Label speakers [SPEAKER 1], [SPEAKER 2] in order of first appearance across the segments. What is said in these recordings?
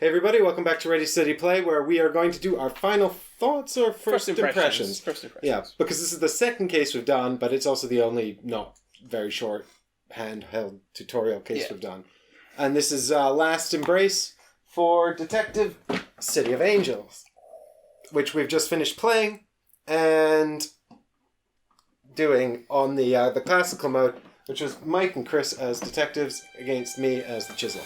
[SPEAKER 1] Hey everybody, welcome back to Ready Steady Play, where we are going to do our final thoughts or first impressions.
[SPEAKER 2] First impressions.
[SPEAKER 1] Yeah, because this is the second case we've done, but it's also the only not very short handheld tutorial case we've done. And this is Last Embrace for Detective City of Angels, which we've just finished playing and doing on the classical mode, which was Mike and Chris as detectives against me as the Chisel.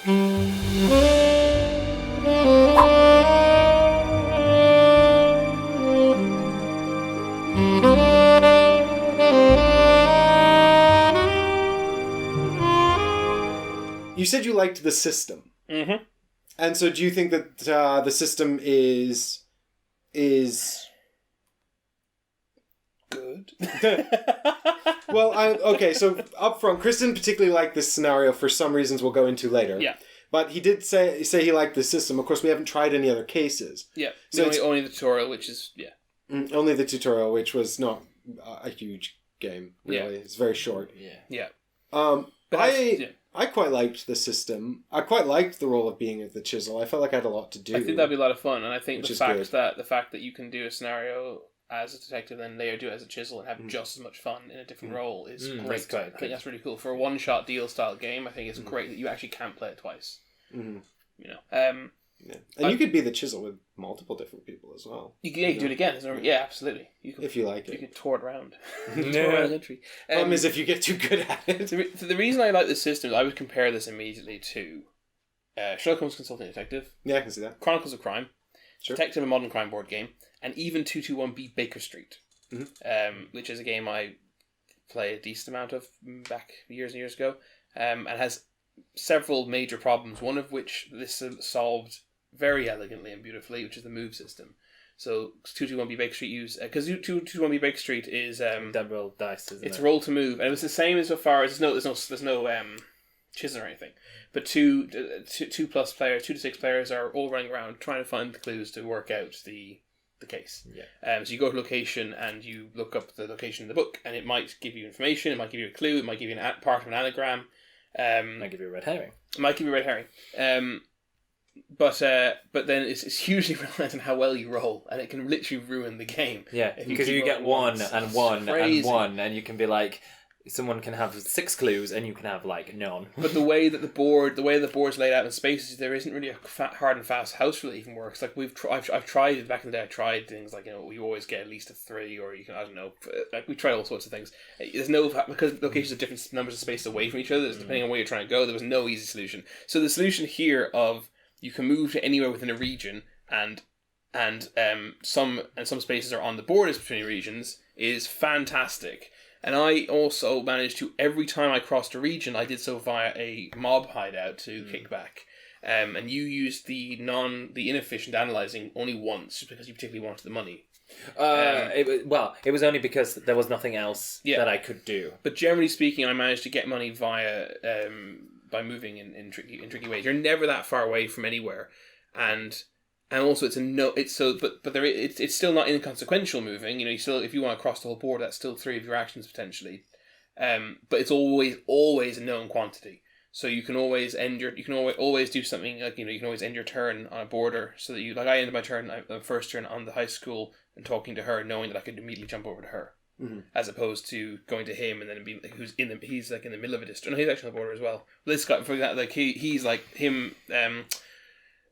[SPEAKER 1] You said you liked the system.
[SPEAKER 2] Mm-hmm.
[SPEAKER 1] And so do you think that the system is
[SPEAKER 2] good?
[SPEAKER 1] Well, okay, so up front, Chris didn't particularly like this scenario for some reasons we'll go into later.
[SPEAKER 2] Yeah.
[SPEAKER 1] But he did say he liked the system. Of course, we haven't tried any other cases.
[SPEAKER 2] Yeah.
[SPEAKER 1] So
[SPEAKER 2] only the tutorial, which is,
[SPEAKER 1] only the tutorial, which was not a huge game, really.
[SPEAKER 2] Yeah.
[SPEAKER 1] It's very short.
[SPEAKER 2] Yeah.
[SPEAKER 1] But I quite liked the system. I quite liked the role of being the Chisel. I felt like I had a lot to do.
[SPEAKER 2] I think that'd be a lot of fun, and I think
[SPEAKER 1] Which
[SPEAKER 2] the
[SPEAKER 1] is
[SPEAKER 2] fact that you can do a scenario as a detective and later do it as a Chisel and have just as much fun in a different role is great. I think that's really cool. For a one-shot deal style game, I think it's great that you actually can play it twice.
[SPEAKER 1] Mm-hmm.
[SPEAKER 2] You know.
[SPEAKER 1] Yeah. And you could be the Chisel with multiple different people as well.
[SPEAKER 2] You can do it again. Yeah, absolutely.
[SPEAKER 1] If you like it.
[SPEAKER 2] You can tour it around.
[SPEAKER 1] Tour
[SPEAKER 2] around the country.
[SPEAKER 1] Problem is if you get too good at it.
[SPEAKER 2] The reason I like this system is I would compare this immediately to Sherlock Holmes Consulting Detective.
[SPEAKER 1] Yeah, I can see that.
[SPEAKER 2] Chronicles of Crime.
[SPEAKER 1] Sure.
[SPEAKER 2] Detective and Modern Crime board game. And even 221B Baker Street.
[SPEAKER 1] Mm-hmm.
[SPEAKER 2] Which is a game I play a decent amount of back years and years ago. And has several major problems, one of which this solved very elegantly and beautifully, which is the move system. So 221B Baker Street because 221B Baker Street is
[SPEAKER 3] double dice, isn't
[SPEAKER 2] it's
[SPEAKER 3] it?
[SPEAKER 2] roll to move, and it was the same as far as there's no chisel or anything, but two plus players, 2 to 6 players are all running around trying to find the clues to work out the case.
[SPEAKER 3] Yeah.
[SPEAKER 2] So you go to location and you look up the location in the book, and it might give you information, it might give you a clue, it might give you part of an anagram.
[SPEAKER 3] Might give you a red herring.
[SPEAKER 2] It might give you a red herring. But then it's hugely reliant on how well you roll, and it can literally ruin the game.
[SPEAKER 3] Yeah, because you get one and one and one, and you can be like, someone can have 6 clues, and you can have like none. But
[SPEAKER 2] the way the board's laid out in spaces, there isn't really a hard and fast house rule that even works. Like I've tried back in the day. I tried things like you always get at least a 3, or you can we tried all sorts of things. There's no because locations are different numbers of spaces away from each other. Depending on where you're trying to go, there was no easy solution. So the solution here of you can move to anywhere within a region, and some spaces are on the borders between regions is fantastic. And I also managed to, every time I crossed a region, I did so via a mob hideout to kick back. And you used the inefficient analysing only once because you particularly wanted the money.
[SPEAKER 3] It was only because there was nothing else that I could do.
[SPEAKER 2] But generally speaking, I managed to get money via by moving in tricky ways. You're never that far away from anywhere, and also it's still not inconsequential moving. You still, if you want to cross the whole board, that's still 3 of your actions potentially. But it's always a known quantity. So you can always always do something like, you can always end your turn on a border, so that I ended my first turn on the high school and talking to her, knowing that I could immediately jump over to her. Mm-hmm. As opposed to going to him and then being he's like in the middle of a district. No, he's actually on the border as well. This guy, for example, like he's like him.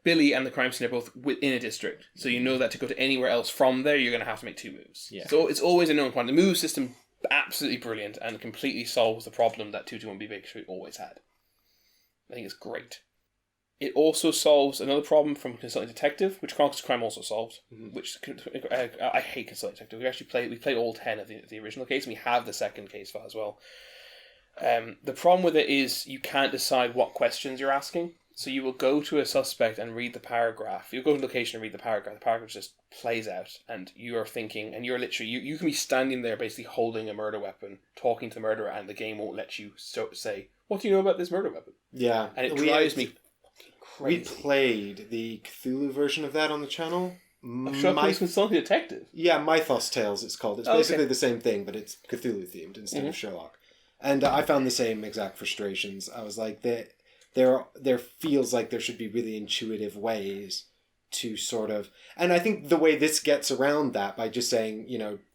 [SPEAKER 2] Billy and the crime scene are both within a district, so you know that to go to anywhere else from there, you're going to have to make 2 moves.
[SPEAKER 3] Yeah.
[SPEAKER 2] So it's always a known quantity. The move system, absolutely brilliant, and completely solves the problem that 221B Baker Street always had. I think it's great. It also solves another problem from Consulting Detective, which Chronicles of Crime also solved. Mm-hmm. Which I hate Consulting Detective. We played all 10 of the original case, and we have the second case file as well. The problem with it is you can't decide what questions you're asking. So you will go to a suspect and read the paragraph. You'll go to the location and read the paragraph. The paragraph just plays out, and you are thinking, and you're literally you can be standing there basically holding a murder weapon, talking to the murderer, and the game won't let you say, "What do you know about this murder weapon?"
[SPEAKER 1] Yeah,
[SPEAKER 2] and it drives me crazy.
[SPEAKER 1] We played the Cthulhu version of that on the channel.
[SPEAKER 2] Sherlock Holmes Consulting Detective.
[SPEAKER 1] Yeah, Mythos Tales it's called. It's basically the same thing, but it's Cthulhu themed instead of Sherlock. And I found the same exact frustrations. I was like, there feels like there should be really intuitive ways to sort of, and I think the way this gets around that by just saying,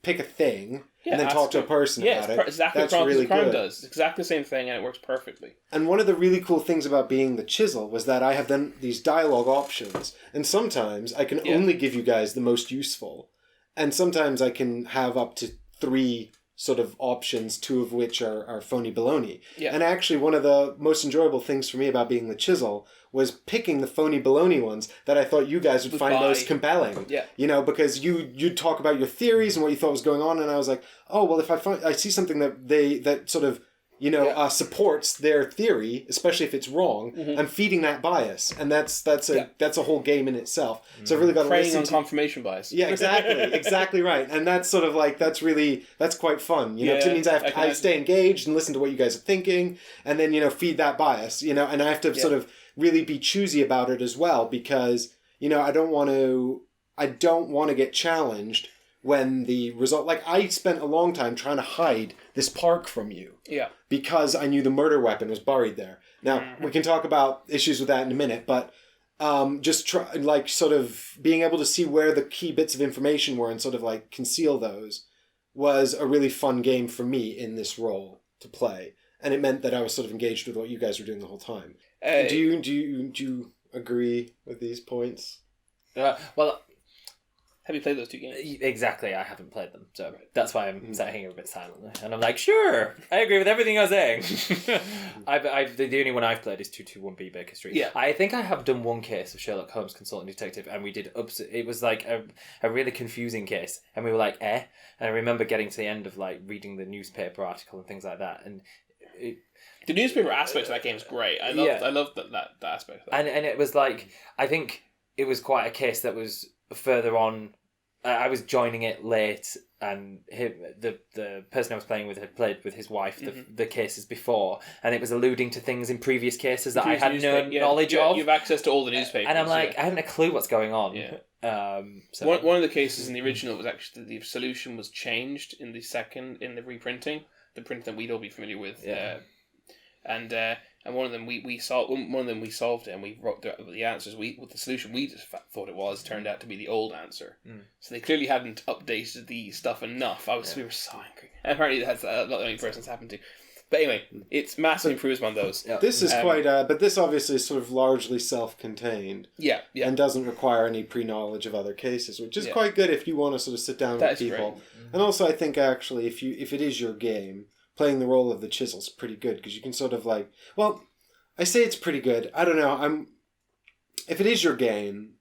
[SPEAKER 1] pick a thing and then talk to a person about it.
[SPEAKER 2] Exactly
[SPEAKER 1] that's
[SPEAKER 2] what
[SPEAKER 1] really
[SPEAKER 2] crime
[SPEAKER 1] good.
[SPEAKER 2] does. It's exactly the same thing, and it works perfectly.
[SPEAKER 1] And one of the really cool things about being the chisel was that I have then these dialogue options, and sometimes I can only give you guys the most useful, and sometimes I can have up to 3 sort of options, 2 of which are phony baloney.
[SPEAKER 2] Yeah.
[SPEAKER 1] And actually one of the most enjoyable things for me about being the chisel was picking the phony baloney ones that I thought you guys would find most compelling.
[SPEAKER 2] Yeah.
[SPEAKER 1] Because you'd talk about your theories and what you thought was going on, and I was like, oh, well, if I see something that sort of supports their theory, especially if it's wrong, I'm feeding that bias, and that's a whole game in itself. So I've really got to
[SPEAKER 2] preying
[SPEAKER 1] listen
[SPEAKER 2] on confirmation bias.
[SPEAKER 1] Yeah, exactly right, and that's sort of like that's quite fun. Because it means I stay engaged and listen to what you guys are thinking, and then feed that bias. And I have to sort of really be choosy about it as well, because I don't want to get challenged when the result, like I spent a long time trying to hide this park from you.
[SPEAKER 2] Yeah.
[SPEAKER 1] Because I knew the murder weapon was buried there. Now, we can talk about issues with that in a minute, but just sort of being able to see where the key bits of information were and sort of like conceal those was a really fun game for me in this role to play. And it meant that I was sort of engaged with what you guys were doing the whole time. Do you agree with these points?
[SPEAKER 3] Well,
[SPEAKER 2] have you played those 2 games?
[SPEAKER 3] Exactly, I haven't played them, so that's why I'm sat here a bit silently. And I'm like, sure, I agree with everything you're saying. The only one I've played is 221B Baker Street.
[SPEAKER 2] Yeah.
[SPEAKER 3] I think I have done one case of Sherlock Holmes Consultant Detective, and we did it was like a really confusing case, and we were like, And I remember getting to the end of like reading the newspaper article and things like that, and
[SPEAKER 2] the newspaper aspect of that game is great. I love that aspect.
[SPEAKER 3] And it was like, I think it was quite a case that was further on. I was joining it late, and the person I was playing with had played with his wife the cases before, and it was alluding to things in previous cases that I had no knowledge of.
[SPEAKER 2] You have access to all the newspapers.
[SPEAKER 3] And I'm like, I haven't a clue what's going on.
[SPEAKER 2] Yeah.
[SPEAKER 3] So.
[SPEAKER 2] One of the cases in the original was actually the solution was changed in the reprinting, the print that we'd all be familiar with.
[SPEAKER 3] Yeah.
[SPEAKER 2] And one of them we solved. One of them we solved it, and we wrote the answers. With the solution we just thought it was turned out to be the old answer. So they clearly hadn't updated the stuff enough. We were so angry. And apparently that's not the only person it's happened to. But anyway, it's massive improvement on those.
[SPEAKER 1] Yeah. This is quite, but this obviously is sort of largely self-contained.
[SPEAKER 2] Yeah.
[SPEAKER 1] And doesn't require any pre-knowledge of other cases, which is quite good if you want to sort of sit down with people. Great. And also, I think actually, if it is your game, playing the role of the chisel's pretty good, because you can sort of like, well, I say it's pretty good. I don't know. If it is your game,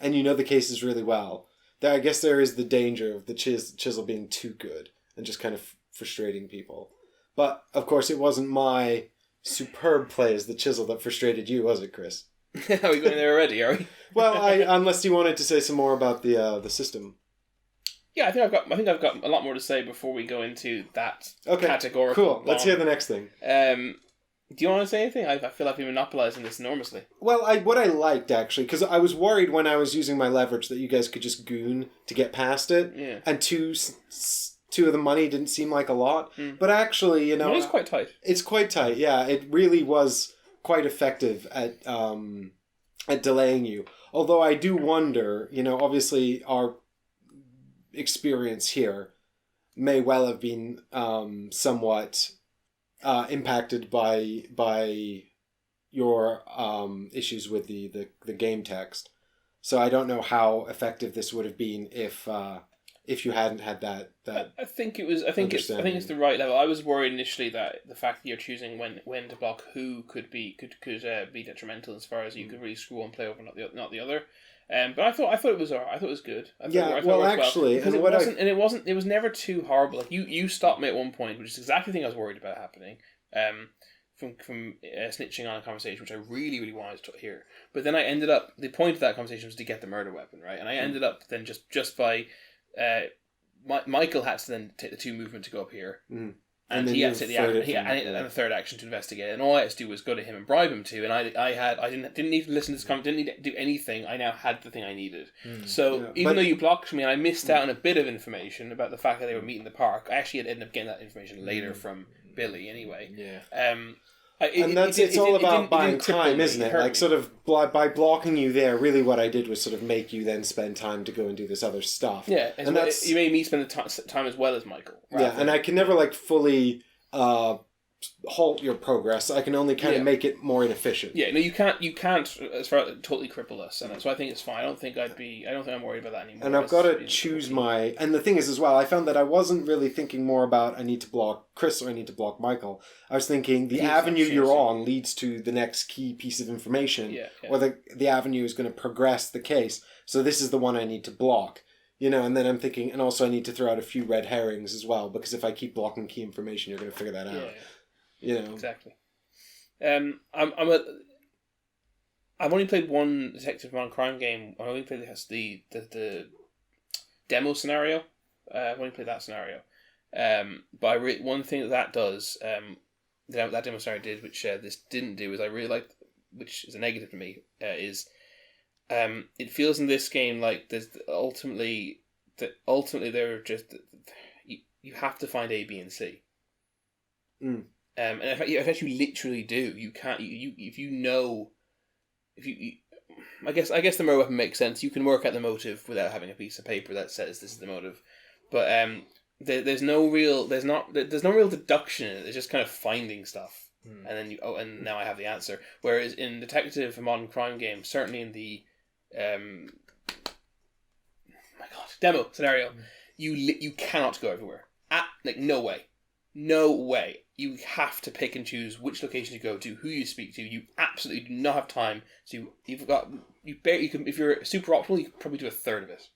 [SPEAKER 1] and you know the cases really well, I guess there is the danger of the chisel being too good and just kind of frustrating people. But of course, it wasn't my superb play as the chisel that frustrated you, was it, Chris?
[SPEAKER 2] Are we going there already? Are we?
[SPEAKER 1] Well, unless you wanted to say some more about the system.
[SPEAKER 2] Yeah, I think I've got a lot more to say before we go into that categorical.
[SPEAKER 1] Cool. Let's hear the next thing.
[SPEAKER 2] Do you want to say anything? I feel like we're monopolizing this enormously.
[SPEAKER 1] Well, what I liked actually, because I was worried when I was using my leverage that you guys could just goon to get past it, and two of the money didn't seem like a lot, but actually,
[SPEAKER 2] it's quite tight.
[SPEAKER 1] It's quite tight. Yeah, it really was quite effective at delaying you. Although I do wonder, obviously our experience here may well have been somewhat impacted by your issues with the game text. So I don't know how effective this would have been if you hadn't had that.
[SPEAKER 2] I think it's the right level. I was worried initially that the fact that you're choosing when to block who could be detrimental as far as you could really screw one play over not the other. But I thought it was alright. I thought it was good. It was never too horrible. Like you stopped me at one point, which is exactly the thing I was worried about happening. From snitching on a conversation, which I really, really wanted to hear. But then I ended up, the point of that conversation was to get the murder weapon, right? And I ended up then just by Michael had to then take the 2 movement to go up here. And he had to take the third action to investigate it. And all I had to do was go to him and bribe him to. And I didn't need to listen to this conversation, didn't need to do anything. I now had the thing I needed. So even though you blocked me and I missed out on a bit of information about the fact that they were meeting in the park, I actually ended up getting that information later from Billy anyway.
[SPEAKER 1] Yeah. It's all about buying time, isn't it? Like, sort of, by blocking you there, really what I did was sort of make you then spend time to go and do this other stuff.
[SPEAKER 2] Yeah, and that's... You made me spend the time as well as Michael.
[SPEAKER 1] Yeah, and I can never, like, fully halt your progress. I can only kind of make it more inefficient.
[SPEAKER 2] Yeah, no, you can't as far totally cripple us, and so I think it's fine. I don't think I'm worried about that anymore.
[SPEAKER 1] And I've got to choose my... And the thing is as well, I found that I wasn't really thinking more about I need to block Chris or I need to block Michael. I was thinking the avenue you're on leads to the next key piece of information, or the avenue is going to progress the case. So this is the one I need to block. You know, and then I'm thinking, and also I need to throw out a few red herrings as well, because if I keep blocking key information, you're going to figure that out.
[SPEAKER 2] Yeah.
[SPEAKER 1] You know,
[SPEAKER 2] exactly. I've only played one detective crime game. I only played the demo scenario. I've only played that scenario. But one thing that does, that demo scenario did, which this didn't do, is I really liked, which is a negative to me, is it feels in this game like there's ultimately they're just you have to find A, B, and C. And in fact, you literally do. You can't. I guess the murder weapon makes sense. You can work out the motive without having a piece of paper that says this is the motive. But there's no real deduction in it. There's just kind of finding stuff, and then and now I have the answer. Whereas in detective and modern crime games, certainly in the demo scenario, you cannot go everywhere. No way. You have to pick and choose which location you go to, who you speak to. You absolutely do not have time to. If you're super optimal, you can probably do a third of it,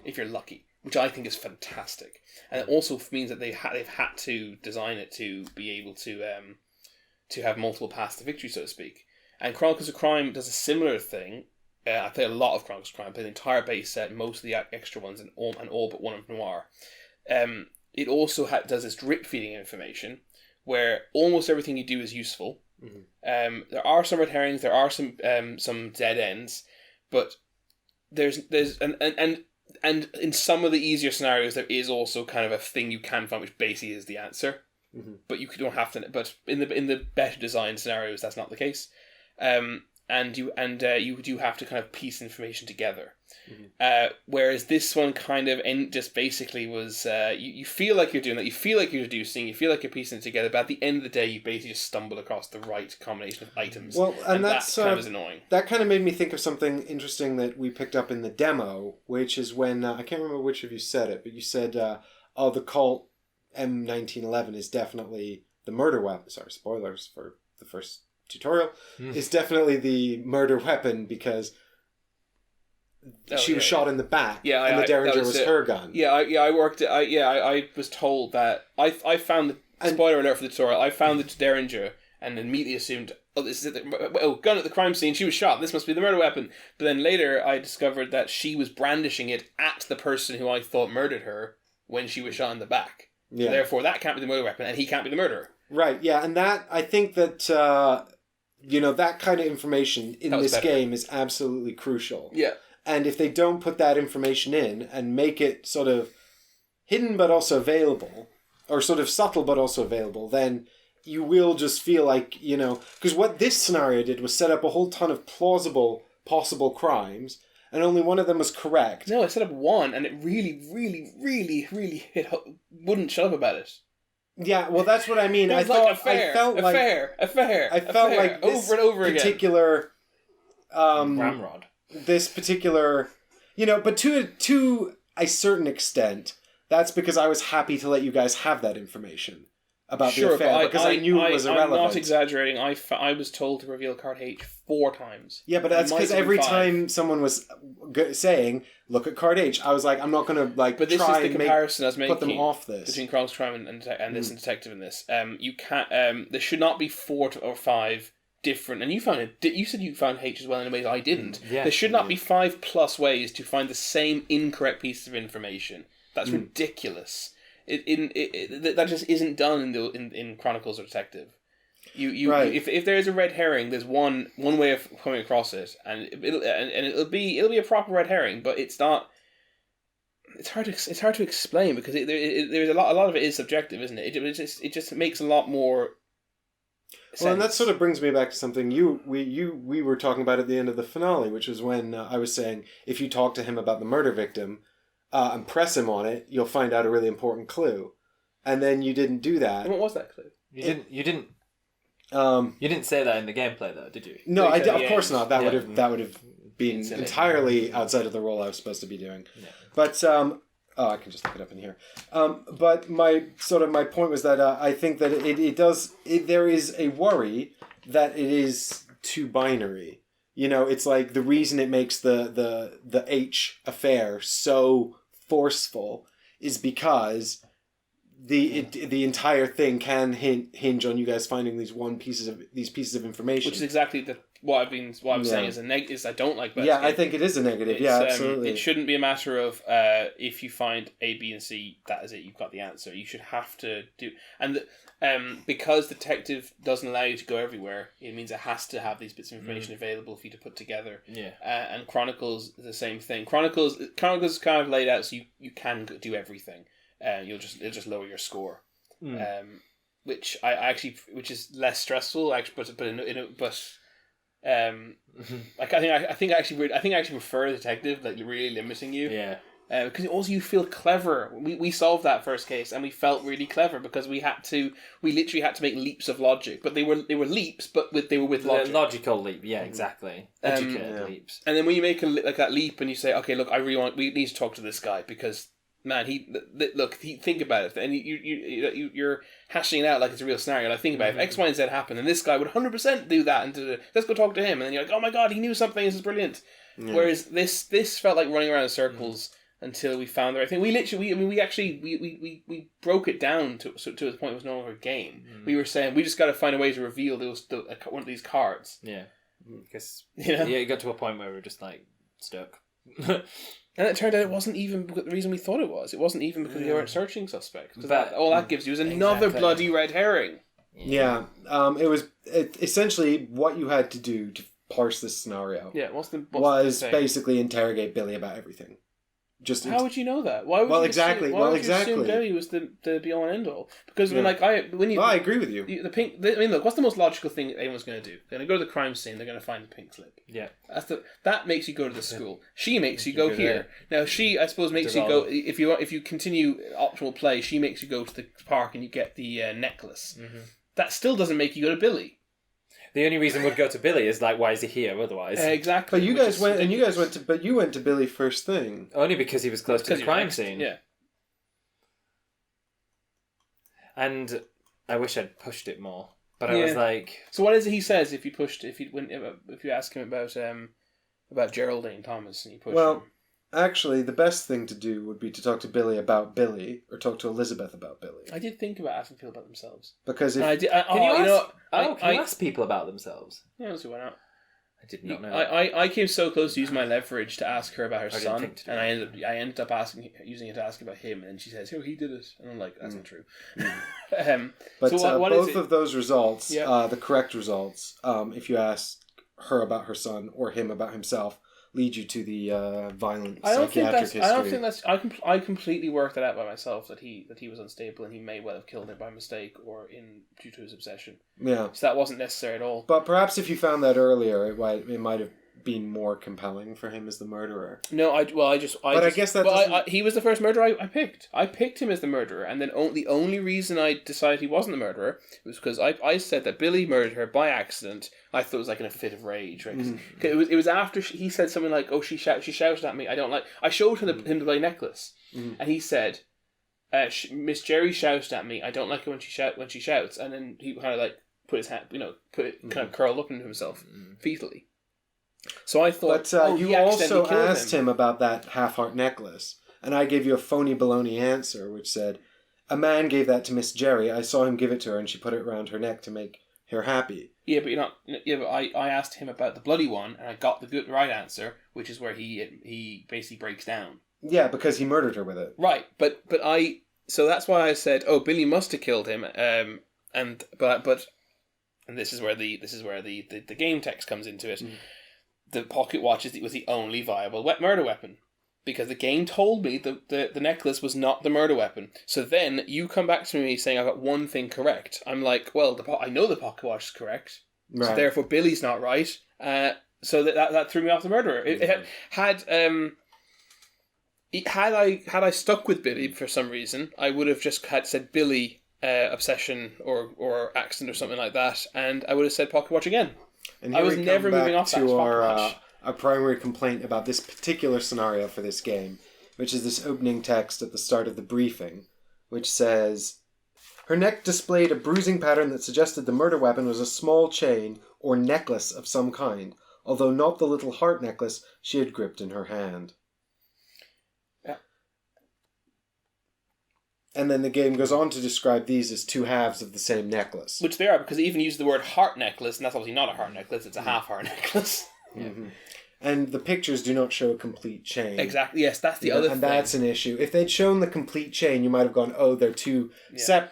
[SPEAKER 2] if you're lucky, which I think is fantastic. And it also means that they've had to design it to be able to have multiple paths to victory, so to speak. And Chronicles of Crime does a similar thing. I play a lot of Chronicles of Crime. I play the entire base set, most of the extra ones, and all but one of Noir. It also does this drip feeding information, where almost everything you do is useful. There are some red herrings, there are some dead ends, but there's and in some of the easier scenarios there is also kind of a thing you can find which basically is the answer. But you don't have to. But in the better designed scenarios, that's not the case. And you do have to kind of piece information together. Whereas this one kind of just basically was you feel like you're doing that, you feel like you're deducing, you feel like you're piecing it together, but at the end of the day you basically just stumble across the right combination of items. Well, and that kind of is annoying.
[SPEAKER 1] That kind of made me think of something interesting that we picked up in the demo, which is when I can't remember which of you said it, but you said the Colt M1911 is definitely the murder weapon. Sorry, spoilers for the first tutorial. Is definitely the murder weapon because she was shot in the back, and the Derringer was her gun.
[SPEAKER 2] I was told that I found the spoiler alert for the tutorial. I found the Derringer and immediately assumed, this is gun at the crime scene. She was shot. This must be the murder weapon. But then later, I discovered that she was brandishing it at the person who I thought murdered her when she was shot in the back. Yeah. So therefore, that can't be the murder weapon, and he can't be the murderer.
[SPEAKER 1] Right. Yeah, and that I think that that kind of information in this game is absolutely crucial.
[SPEAKER 2] Yeah.
[SPEAKER 1] And if they don't put that information in and make it sort of hidden but also available, or sort of subtle but also available, then you will just feel like, because what this scenario did was set up a whole ton of plausible possible crimes, and only one of them was correct.
[SPEAKER 2] No, I set up one, and it really, really, really, really wouldn't shut up about it.
[SPEAKER 1] Yeah, well, that's what I mean.
[SPEAKER 2] I felt like this over and over
[SPEAKER 1] particular,
[SPEAKER 3] ramrod.
[SPEAKER 1] This particular, but to a certain extent, that's because I was happy to let you guys have that information about the affair, because I knew it was irrelevant.
[SPEAKER 2] I'm not exaggerating. I was told to reveal card H 4 times.
[SPEAKER 1] Yeah, but that's because every time someone was saying, "Look at card H," I was like, "I'm not going to
[SPEAKER 2] But this is the comparison I was making
[SPEAKER 1] put them off this
[SPEAKER 2] between Chronicles Crime and this and Detective in this. You can't. There should not be 4 or 5 different. And you found it. You said you found H as well in a way that I didn't. Yeah. There should not be 5+ ways to find the same incorrect piece of information. That's ridiculous. That just isn't done in Chronicles or Detective. Right. If there is a red herring, there's one way of coming across it, and it'll be a proper red herring, but it's not. It's hard to explain because there's a lot of it is subjective, isn't it? It just makes a lot more.
[SPEAKER 1] Well, and that sort of brings me back to something we were talking about at the end of the finale, which was when I was saying if you talk to him about the murder victim and press him on it, you'll find out a really important clue. And then you didn't do that.
[SPEAKER 2] And what was that clue?
[SPEAKER 3] You didn't say that in the gameplay, though, did you?
[SPEAKER 1] No, I did, of course not. That would have been entirely outside of the role I was supposed to be doing. Yeah. But I can just look it up in here. But my point was that I think that there is a worry that it is too binary. You know, it's like the reason it makes the H affair so forceful is because the entire thing can hinge on you guys finding these pieces of information,
[SPEAKER 2] which is exactly what I'm saying is I don't like best
[SPEAKER 1] game. I think it is a negative. Absolutely.
[SPEAKER 2] It shouldn't be a matter of if you find A, B, and C, that is it. You've got the answer. You should have to do because Detective doesn't allow you to go everywhere. It means it has to have these bits of information available for you to put together.
[SPEAKER 3] Yeah.
[SPEAKER 2] And Chronicles the same thing. Chronicles is kind of laid out so you can do everything. It'll just lower your score, which which is less stressful. Actually, I think I actually prefer Detective, like really limiting you.
[SPEAKER 3] Yeah.
[SPEAKER 2] Because also you feel clever. We solved that first case and we felt really clever because we literally had to make leaps of logic, but they were leaps, but they were with logic.
[SPEAKER 3] Logical leap, yeah, exactly. Educated leaps.
[SPEAKER 2] And then when you make that leap and you say, okay, look, we need to talk to this guy because. Man, think about it, and you're hashing it out like it's a real scenario. Like, think about it. If X, Y, and Z happen, and this guy would 100% do that, and let's go talk to him, and then you're like, oh my god, he knew something. This is brilliant. Yeah. Whereas this felt like running around in circles until we found the right thing. We broke it down to the point it was no longer a game. We were saying we just got to find a way to reveal one of these cards.
[SPEAKER 3] Yeah, because it got to a point where we were just like stuck.
[SPEAKER 2] And it turned out it wasn't even the reason we thought it was. It wasn't even because we weren't searching suspects. Because all that gives you is another bloody red herring.
[SPEAKER 1] Yeah. It was essentially what you had to do to parse this scenario.
[SPEAKER 2] Yeah.
[SPEAKER 1] Was basically interrogate Billy about everything.
[SPEAKER 2] How would you know that? Why would you assume Billy was the be all and end all? Because I agree
[SPEAKER 1] with you.
[SPEAKER 2] Look, what's the most logical thing anyone's going to do? They're going to go to the crime scene. They're going to find the pink slip.
[SPEAKER 3] Yeah,
[SPEAKER 2] that makes you go to the school. She makes you go here. Now she, I suppose, makes you go if you continue optimal play. She makes you go to the park and you get the necklace. Mm-hmm. That still doesn't make you go to Billy.
[SPEAKER 3] The only reason we'd go to Billy is like, why is he here otherwise?
[SPEAKER 2] Exactly.
[SPEAKER 1] But you went to Billy first thing.
[SPEAKER 3] Only because he was close to the crime scene.
[SPEAKER 2] Yeah.
[SPEAKER 3] And I wish I'd pushed it more, but I was like.
[SPEAKER 2] So what is it he says if you ask him about Geraldine Thomas and you push him?
[SPEAKER 1] Actually, the best thing to do would be to talk to Billy about Billy, or talk to Elizabeth about Billy.
[SPEAKER 2] I did think about asking people about themselves.
[SPEAKER 1] Because if...
[SPEAKER 3] Can you ask people about themselves?
[SPEAKER 2] Yeah, let's see, why not?
[SPEAKER 3] I did not know.
[SPEAKER 2] I came so close to using my leverage to ask her about her son, and I ended up using it to ask about him, and she says, "Oh, he did it," and I'm like, "That's not true."
[SPEAKER 1] But so what both of those results, the correct results, if you ask her about her son or him about himself, lead you to the violent psychiatric history.
[SPEAKER 2] I don't think that's. I completely worked it out by myself that he was unstable and he may well have killed her by mistake or due to his obsession.
[SPEAKER 1] Yeah.
[SPEAKER 2] So that wasn't necessary at all.
[SPEAKER 1] But perhaps if you found that earlier, it might have been more compelling for him as the murderer.
[SPEAKER 2] No, I guess he was the first murderer I picked. I picked him as the murderer, and then the only reason I decided he wasn't the murderer was because I said that Billy murdered her by accident. I thought it was like in a fit of rage, right? Mm-hmm. It was after he said something like, "Oh, she shouted at me. I don't like." I showed him him the bloody necklace, and he said, "Miss Jerry shouted at me. I don't like it when she shouts." And then he kind of like put his hand, kind of curled up into himself, fetally. So I thought,
[SPEAKER 1] but you also asked him about that half-heart necklace, and I gave you a phony baloney answer, which said, "A man gave that to Miss Jerry. I saw him give it to her, and she put it around her neck to make her happy."
[SPEAKER 2] Yeah, but I asked him about the bloody one, and I got the right answer, which is where he basically breaks down.
[SPEAKER 1] Yeah, because he murdered her with it.
[SPEAKER 2] Right, so that's why I said, "Oh, Billy must have killed him," and this is where the game text comes into it. The pocket watch was the only viable murder weapon. because the game told me the necklace was not the murder weapon. So then you come back to me saying I got one thing correct. I'm like, well, I know the pocket watch is correct, so therefore Billy's not right. So that threw me off the murderer. Had I stuck with Billy for some reason, I would have just said Billy, obsession or accident or something like that, and I would have said pocket watch again.
[SPEAKER 1] And
[SPEAKER 2] I was never moving off that pocket watch.
[SPEAKER 1] Our primary complaint about this particular scenario for this game, which is this opening text at the start of the briefing, which says, her neck displayed a bruising pattern that suggested the murder weapon was a small chain or necklace of some kind, although not the little heart necklace she had gripped in her hand.
[SPEAKER 2] Yeah.
[SPEAKER 1] And then the game goes on to describe these as two halves of the same necklace.
[SPEAKER 2] Which they are, because they even use the word heart necklace, and that's obviously not a heart necklace, it's a half heart necklace.
[SPEAKER 1] Mm-hmm. And the pictures do not show a complete chain.
[SPEAKER 2] Exactly, yes, that's the other thing.
[SPEAKER 1] And that's an issue. If they'd shown the complete chain, you might have gone, oh, they're two...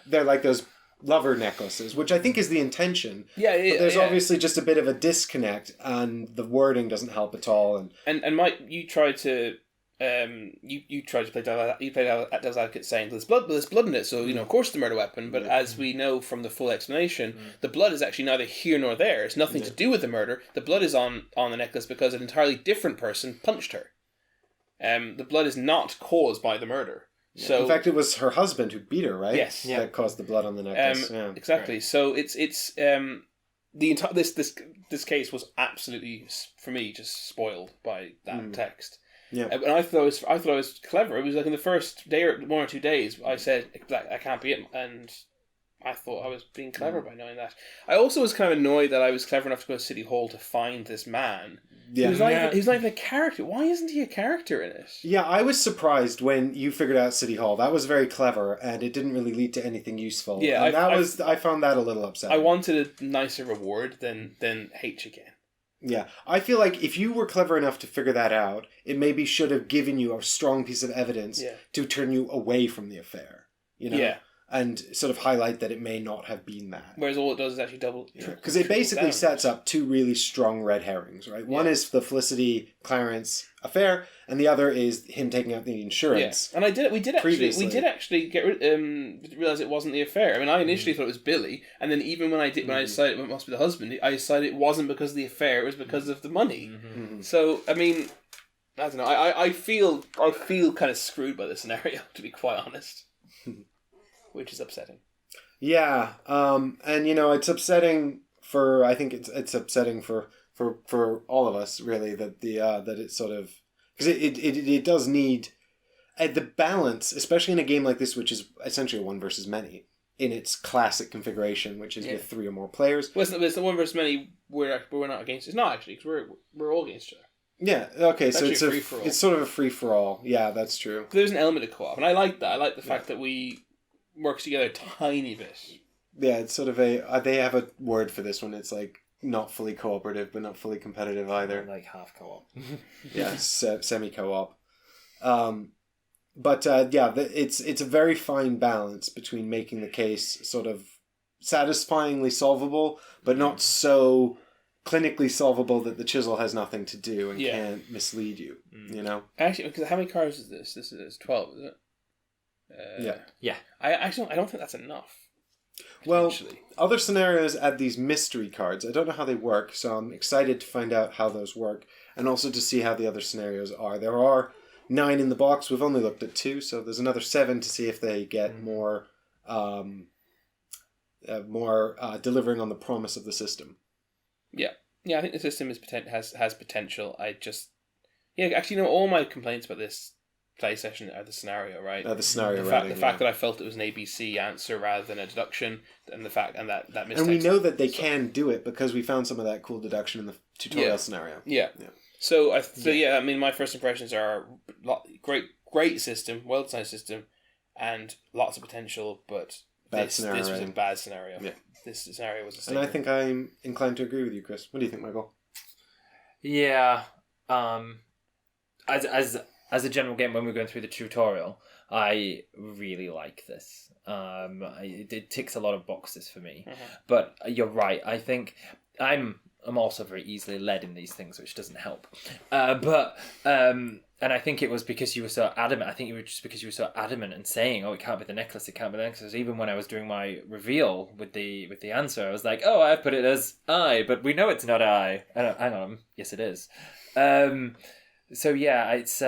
[SPEAKER 1] they're like those lover necklaces, which I think is the intention.
[SPEAKER 2] Yeah,
[SPEAKER 1] but there's obviously just a bit of a disconnect, and the wording doesn't help at all.
[SPEAKER 2] And Mike, you tried to... you tried to play devil's advocate saying there's blood in it, so of course it's a murder weapon. But as we know from the full explanation, the blood is actually neither here nor there. It's nothing to do with the murder. The blood is on the necklace because an entirely different person punched her. The blood is not caused by the murder. Yeah. So
[SPEAKER 1] in fact, it was her husband who beat her, right?
[SPEAKER 2] Yes,
[SPEAKER 1] that caused the blood on the necklace.
[SPEAKER 2] Exactly. Right. So it's the entire this case was absolutely, for me, just spoiled by that text.
[SPEAKER 1] Yeah,
[SPEAKER 2] and I thought I was clever. It was like in the first day or 1 or 2 days, I said that can't be it, and I thought I was being clever by knowing that. I also was kind of annoyed that I was clever enough to go to City Hall to find this man. Yeah, he's not even a character. Why isn't he a character in it?
[SPEAKER 1] Yeah, I was surprised when you figured out City Hall. That was very clever, and it didn't really lead to anything useful. Yeah, and I found that a little upsetting.
[SPEAKER 2] I wanted a nicer reward than H again.
[SPEAKER 1] Yeah, I feel like if you were clever enough to figure that out, it maybe should have given you a strong piece of evidence to turn you away from the affair. Yeah. And sort of highlight that it may not have been that.
[SPEAKER 2] Whereas all it does is actually double...
[SPEAKER 1] Because it basically sets up two really strong red herrings, right? One is the Felicity-Clarence affair, and the other is him taking out the insurance.
[SPEAKER 2] Yeah. And we did actually get realize it wasn't the affair. I mean, I initially thought it was Billy, and then even when I decided it must be the husband, I decided it wasn't because of the affair, it was because of the money. Mm-hmm. So, I mean, I don't know. I feel kind of screwed by the scenario, to be quite honest. Which is upsetting. Yeah,
[SPEAKER 1] and it's upsetting for. I think it's upsetting for all of us, really, that that it's sort of because it does need the balance, especially in a game like this, which is essentially a one versus many in its classic configuration, which is with 3 or more players.
[SPEAKER 2] Well, it's the one versus many we're not against. It's not actually because we're all against each other.
[SPEAKER 1] Yeah. Okay. So it's sort of a free for all. Yeah, that's true.
[SPEAKER 2] There's an element of co-op, and I like that. I like the fact that we work together a tiny bit.
[SPEAKER 1] Yeah, it's sort of they have a word for this one. It's like not fully cooperative, but not fully competitive either.
[SPEAKER 3] Like half co-op.
[SPEAKER 1] Yeah, semi co-op. It's a very fine balance between making the case sort of satisfyingly solvable, but not so clinically solvable that the chisel has nothing to do and can't mislead you.
[SPEAKER 2] Actually, because how many cards is this? This is 12, is it?
[SPEAKER 3] Yeah.
[SPEAKER 2] I don't think that's enough.
[SPEAKER 1] Well, other scenarios add these mystery cards. I don't know how they work, so I'm excited to find out how those work, and also to see how the other scenarios are. There are 9 in the box. We've only looked at 2, so there's another 7 to see if they get more delivering on the promise of the system.
[SPEAKER 2] Yeah, I think the system has potential. Actually, all my complaints about this play session are the scenario, right?
[SPEAKER 1] The scenario,
[SPEAKER 2] the fact that I felt it was an ABC answer rather than a deduction, and the fact that mistake.
[SPEAKER 1] And we know that they can do it because we found some of that cool deduction in the tutorial scenario.
[SPEAKER 2] Yeah. So I mean, my first impressions are great system, well designed system, and lots of potential, but this was a bad scenario. Yeah. This scenario was a stinker.
[SPEAKER 1] And I think I'm inclined to agree with you, Chris. What do you think, Michael?
[SPEAKER 3] Yeah. As a general game, when we're going through the tutorial, I really like this. It ticks a lot of boxes for me. Mm-hmm. But you're right. I think I'm I'm also very easily led in these things, which doesn't help. And I think it was because you were so adamant. I think it was just because you were so adamant and saying, "Oh, it can't be the necklace. It can't be the necklace." Even when I was doing my reveal with the answer, I was like, "Oh, I put it as I," but we know it's not I. Hang on, yes, it is. So yeah, it's.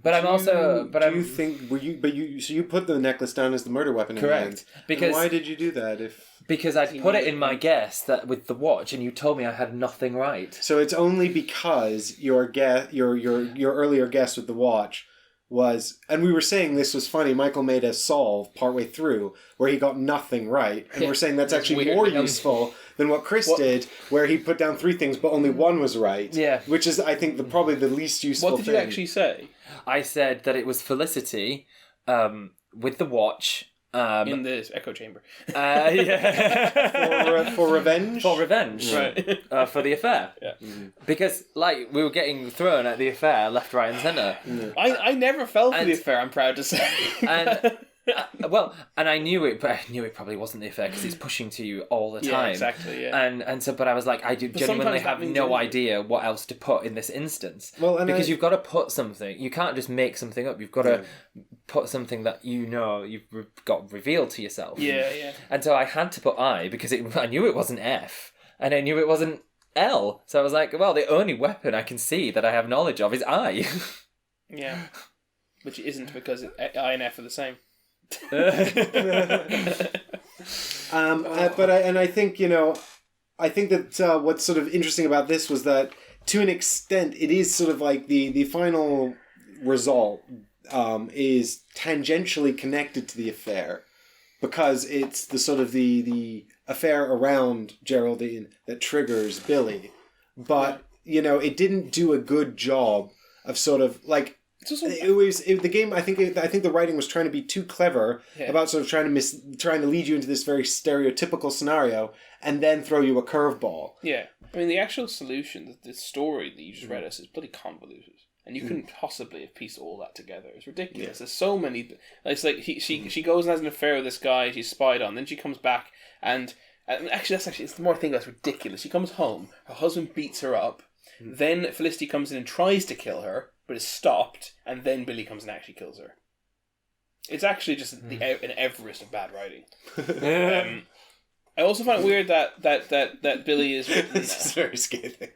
[SPEAKER 3] But I'm also. But
[SPEAKER 1] you think were you? But you. So you put the necklace down as the murder weapon.
[SPEAKER 3] Correct.
[SPEAKER 1] In the end.
[SPEAKER 3] Because
[SPEAKER 1] and why did you do that?
[SPEAKER 3] Because I put it in my guess that with the watch, and you told me I had nothing right.
[SPEAKER 1] So it's only because your earlier guess with the watch was, and we were saying this was funny. Michael made us solve partway through where he got nothing right, and we're saying that's actually
[SPEAKER 2] weird.
[SPEAKER 1] more useful than what Chris did, where he put down 3 things but only one was right.
[SPEAKER 3] Yeah,
[SPEAKER 1] which is I think probably the least useful.
[SPEAKER 2] What did you actually say?
[SPEAKER 3] I said that it was Felicity with the watch.
[SPEAKER 2] In the echo chamber.
[SPEAKER 3] Yeah.
[SPEAKER 1] for revenge?
[SPEAKER 3] For revenge.
[SPEAKER 2] Right.
[SPEAKER 3] For the affair.
[SPEAKER 2] Yeah.
[SPEAKER 3] Because, like, we were getting thrown at the affair left, right and centre.
[SPEAKER 2] I never fell for the affair, I'm proud to say.
[SPEAKER 3] And... and I knew it, but I knew it probably wasn't the affair because it's pushing to you all the time.
[SPEAKER 2] Yeah, exactly. Yeah,
[SPEAKER 3] and so, but I was like, I genuinely have no idea what else to put in this instance.
[SPEAKER 1] Well, because
[SPEAKER 3] you've got to put something. You can't just make something up. You've got to put something that you've got revealed to yourself.
[SPEAKER 2] Yeah.
[SPEAKER 3] And so I had to put I because I knew it wasn't F, and I knew it wasn't L. So I was like, well, the only weapon I can see that I have knowledge of is I.
[SPEAKER 2] Yeah, which isn't because I and F are the same.
[SPEAKER 1] But I think I think that what's sort of interesting about this was that to an extent it is sort of like the final result is tangentially connected to the affair because it's the sort of the affair around Geraldine that triggers Billy, but it didn't do a good job of sort of like. The game. I think the writing was trying to be too clever about sort of trying to lead you into this very stereotypical scenario and then throw you a curveball.
[SPEAKER 2] Yeah, I mean the actual solution, the story that you just read us is bloody convoluted, and you couldn't possibly have pieced all that together. It's ridiculous. There's so many. It's like she goes and has an affair with this guy she's spied on. Then she comes back and actually it's the more thing that's ridiculous. She comes home, her husband beats her up. Then Felicity comes in and tries to kill her, but is stopped, and then Billy comes and actually kills her. It's actually just an Everest of bad writing. I also find it weird that Billy is written...
[SPEAKER 1] This is very scathing.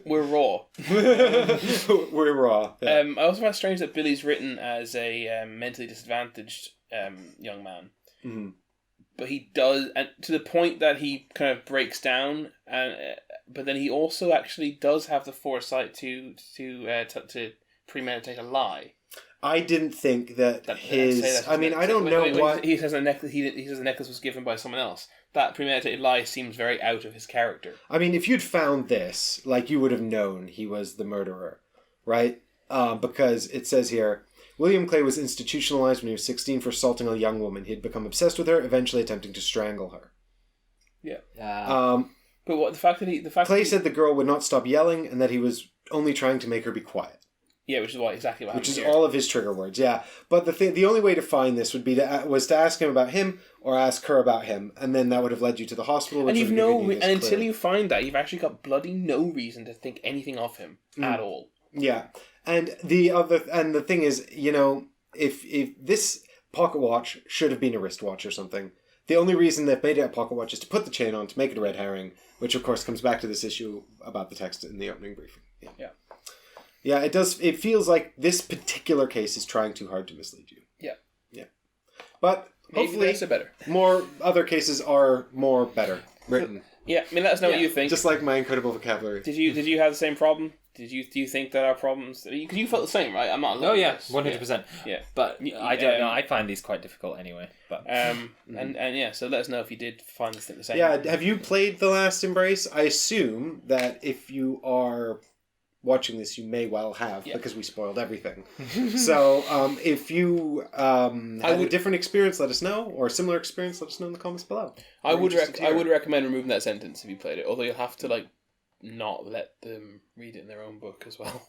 [SPEAKER 2] We're raw.
[SPEAKER 1] We're raw. Yeah.
[SPEAKER 2] I also find it strange that Billy's written as a mentally disadvantaged young man. Mm-hmm. But he does, and to the point that he kind of breaks down, but then he also actually does have the foresight to premeditate a lie.
[SPEAKER 1] I didn't think that his. I mean, I don't know what
[SPEAKER 2] he says. A necklace. He says the necklace was given by someone else. That premeditated lie seems very out of his character.
[SPEAKER 1] I mean, if you'd found this, like, you would have known he was the murderer, right? Because it says here. William Clay was institutionalized when he was 16 for assaulting a young woman. He had become obsessed with her, eventually attempting to strangle her.
[SPEAKER 2] Yeah.
[SPEAKER 1] But
[SPEAKER 2] what the fact that
[SPEAKER 1] Clay said the girl would not stop yelling and that he was only trying to make her be quiet.
[SPEAKER 2] Yeah, which is exactly what.
[SPEAKER 1] Which is all of his trigger words. Yeah, but the only way to find this would be to ask him about him or ask her about him, and then that would have led you to the hospital.
[SPEAKER 2] And until you find that, you've actually got bloody no reason to think anything of him at all.
[SPEAKER 1] Yeah. And the thing is, if this pocket watch should have been a wristwatch or something, the only reason they've made it a pocket watch is to put the chain on to make it a red herring, which of course comes back to this issue about the text in the opening briefing. Yeah, it does. It feels like this particular case is trying too hard to mislead you. Yeah. But
[SPEAKER 2] maybe
[SPEAKER 1] hopefully,
[SPEAKER 2] better.
[SPEAKER 1] More other cases are more better written.
[SPEAKER 2] Yeah, I mean, let us know what you think.
[SPEAKER 1] Just like my incredible vocabulary.
[SPEAKER 2] Did you have the same problem? Do you think that our problems? Because you felt the same, right? I'm not.
[SPEAKER 3] Oh yeah, 100%.
[SPEAKER 2] Yeah,
[SPEAKER 3] but I don't know. I find these quite difficult anyway. But
[SPEAKER 2] and yeah, so let us know if you did find this thing the same.
[SPEAKER 1] Yeah, have you played The Last Embrace? I assume that if you are watching this, you may well have because we spoiled everything. So if you had a different experience, let us know, or a similar experience, let us know in the comments below.
[SPEAKER 2] I would recommend removing that sentence if you played it. Although you'll have to not let them read it in their own book as well.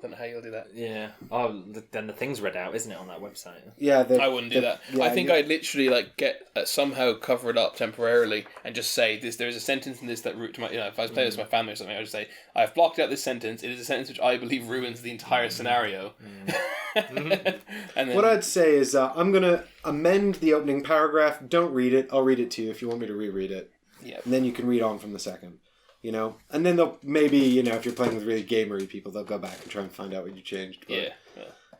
[SPEAKER 2] Don't know how you'll do that.
[SPEAKER 3] Yeah. Oh, then the thing's read out, isn't it, on that website?
[SPEAKER 1] Yeah,
[SPEAKER 2] I wouldn't do that.
[SPEAKER 1] Yeah,
[SPEAKER 2] I think I'd literally like get somehow cover it up temporarily and just say this. There is a sentence in this that root to my. If I was playing this with my family or something, I would say I've blocked out this sentence. It is a sentence which I believe ruins the entire scenario. And then,
[SPEAKER 1] what I'd say is I'm gonna amend the opening paragraph. Don't read it. I'll read it to you if you want me to reread it.
[SPEAKER 2] Yeah.
[SPEAKER 1] And then you can read on from the second. And then they'll maybe if you're playing with really gamery people, they'll go back and try and find out what you changed. But,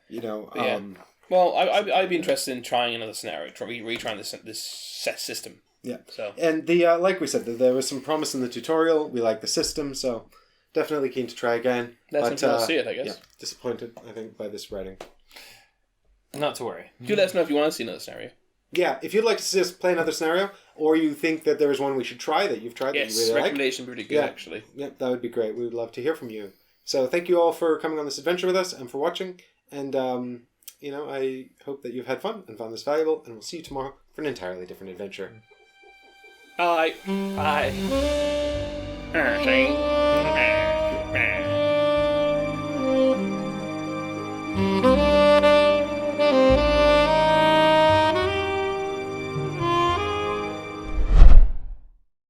[SPEAKER 2] yeah. Well, I'd be interested in trying another scenario, retrying this set system.
[SPEAKER 1] Yeah.
[SPEAKER 2] So
[SPEAKER 1] and the like we said, there was some promise in the tutorial. We like the system, so definitely keen to try again.
[SPEAKER 2] That's until I'll see it, I guess.
[SPEAKER 1] Yeah, disappointed, I think, by this writing.
[SPEAKER 3] Not to worry.
[SPEAKER 2] Do let us know if you want to see another scenario.
[SPEAKER 1] Yeah, if you'd like to see us play another scenario, or you think that there is one we should try that you've tried that you really like.
[SPEAKER 2] Recommendation would be good, actually.
[SPEAKER 1] Yeah, that would be great. We would love to hear from you. So thank you all for coming on this adventure with us and for watching. And, I hope that you've had fun and found this valuable. And we'll see you tomorrow for an entirely different adventure.
[SPEAKER 2] Bye.
[SPEAKER 3] Bye.
[SPEAKER 2] See?